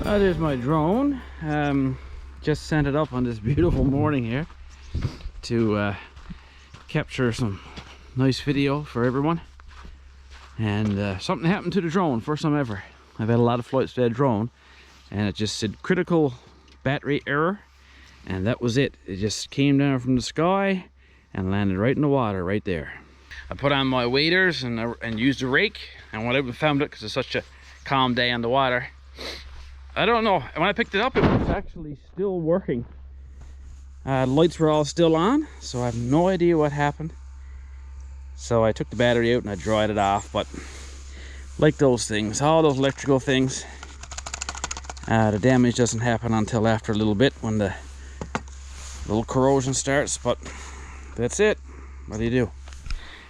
There's my drone. Just sent it up on this beautiful morning here to capture some nice video for everyone. And something happened to the drone, first time ever. I've had a lot of flights with that drone, and it just said critical battery error, and that was it. It just came down from the sky and landed right in the water right there. I put on my waders and used a rake, and when I found it, because it's such a calm day on the water, I don't know, when I picked it up it was actually still working. The lights were all still on, so I have no idea what happened. So I took the battery out and I dried it off, but like those things, all those electrical things, the damage doesn't happen until after a little bit when the little corrosion starts, but that's it. What do you do?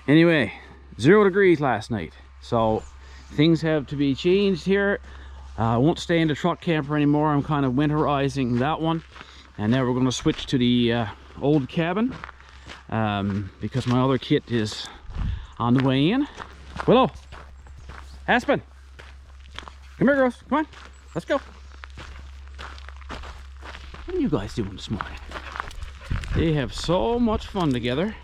Anyway, 0 degrees last night, so things have to be changed here. I won't stay in the truck camper anymore. I'm kind of winterizing that one, and now we're going to switch to the old cabin because my other kit is on the way in. Willow, Aspen, come here girls, come on, let's go. What are you guys doing this morning? They have so much fun together.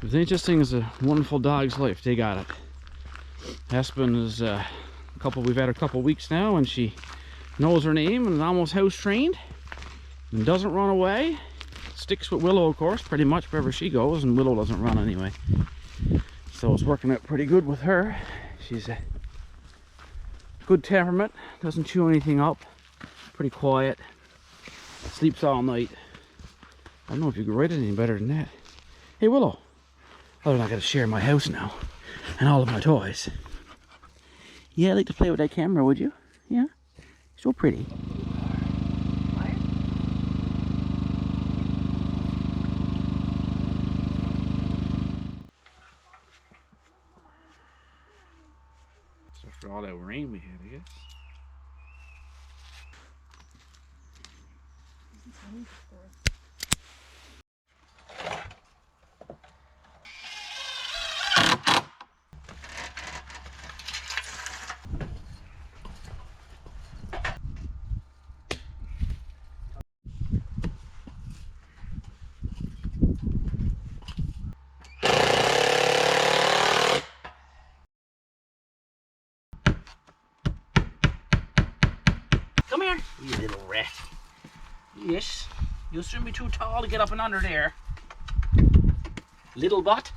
It's interesting as a wonderful dog's life. They got it. Aspen is we've had her a couple weeks now, and she knows her name and is almost house trained and doesn't run away. Sticks with Willow, of course, pretty much wherever she goes, and Willow doesn't run anyway. So it's working out pretty good with her. She's a good temperament, doesn't chew anything up, pretty quiet, sleeps all night. I don't know if you could write it any better than that. Hey Willow, oh, they're not going to share my house now and all of my toys. Yeah, I'd like to play with that camera, would you? Yeah? So pretty. So after all that rain we had, I guess. Come here, you little rat. Yes, you'll soon be too tall to get up and under there. Little butt.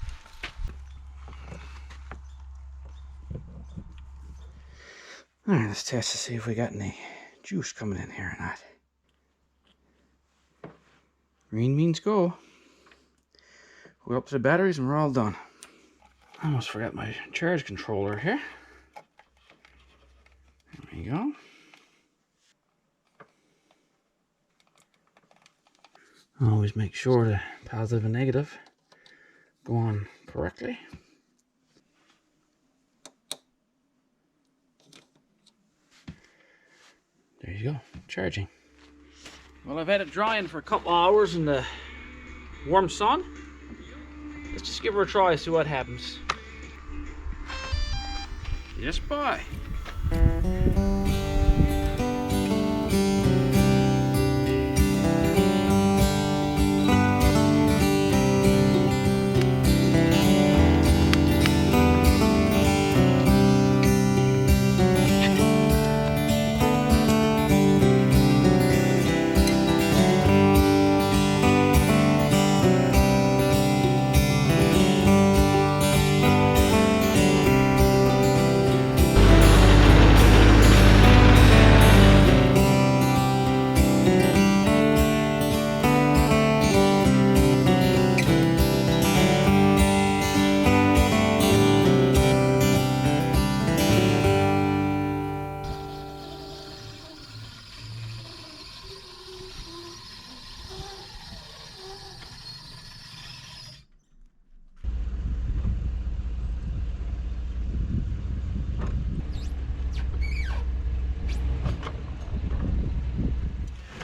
Alright, let's test to see if we got any juice coming in here or not. Green means go. We're up to the batteries and we're all done. I almost forgot my charge controller here. There we go. Always make sure the positive and negative go on correctly. There you go, charging. Well, I've had it drying for a couple hours in the warm sun. Let's just give her a try, see what happens. Yes, boy.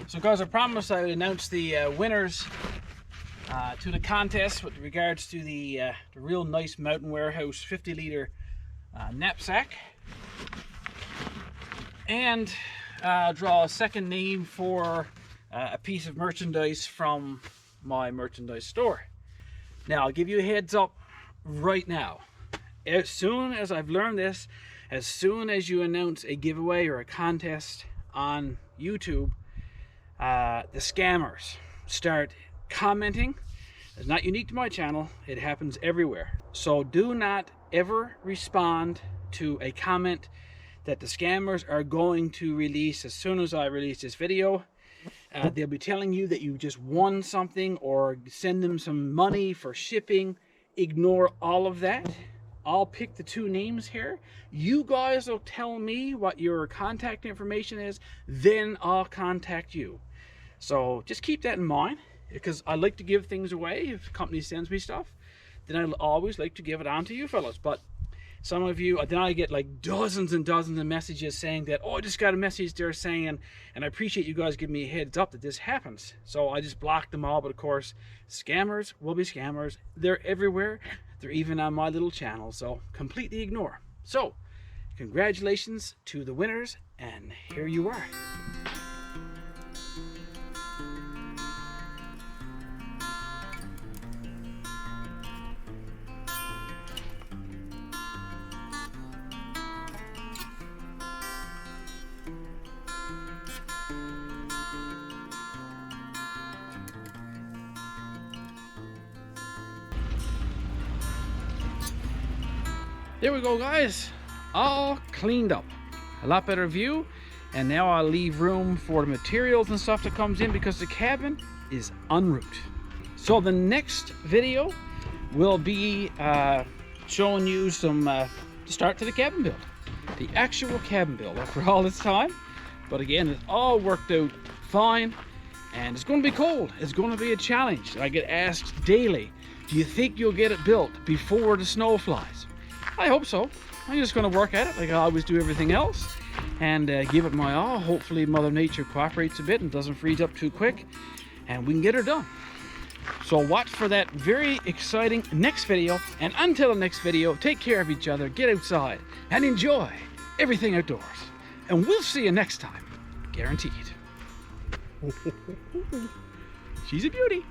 So guys, I promised I would announce the winners to the contest with regards to the real nice Mountain Warehouse 50-litre knapsack. And I'll draw a second name for a piece of merchandise from my merchandise store. Now, I'll give you a heads up right now. As soon as I've learned this, as soon as you announce a giveaway or a contest on YouTube, the scammers start commenting. It's not unique to my channel, it happens everywhere. So do not ever respond to a comment that the scammers are going to release as soon as I release this video. They'll be telling you that you just won something or send them some money for shipping. Ignore all of that. I'll pick the two names here. You guys will tell me what your contact information is, then I'll contact you. So just keep that in mind, because I like to give things away. If a company sends me stuff, then I'll always like to give it on to you fellas. But some of you, then I get like dozens and dozens of messages saying that, oh, I just got a message there saying, and I appreciate you guys giving me a heads up that this happens. So I just blocked them all. But of course, scammers will be scammers. They're everywhere. They're even on my little channel. So completely ignore. So congratulations to the winners. And here you are. There we go, guys, all cleaned up, a lot better view. And now I'll leave room for the materials and stuff that comes in, because the cabin is en route. So the next video will be showing you some start to the cabin build, the actual cabin build after all this time. But again, it's all worked out fine, and it's going to be cold. It's going to be a challenge. I get asked daily, do you think you'll get it built before the snow flies? I hope so. I'm just going to work at it like I always do everything else, and give it my all. Hopefully Mother Nature cooperates a bit and doesn't freeze up too quick, and we can get her done. So watch for that very exciting next video, and until the next video, take care of each other, get outside, and enjoy everything outdoors. And we'll see you next time, guaranteed. She's a beauty.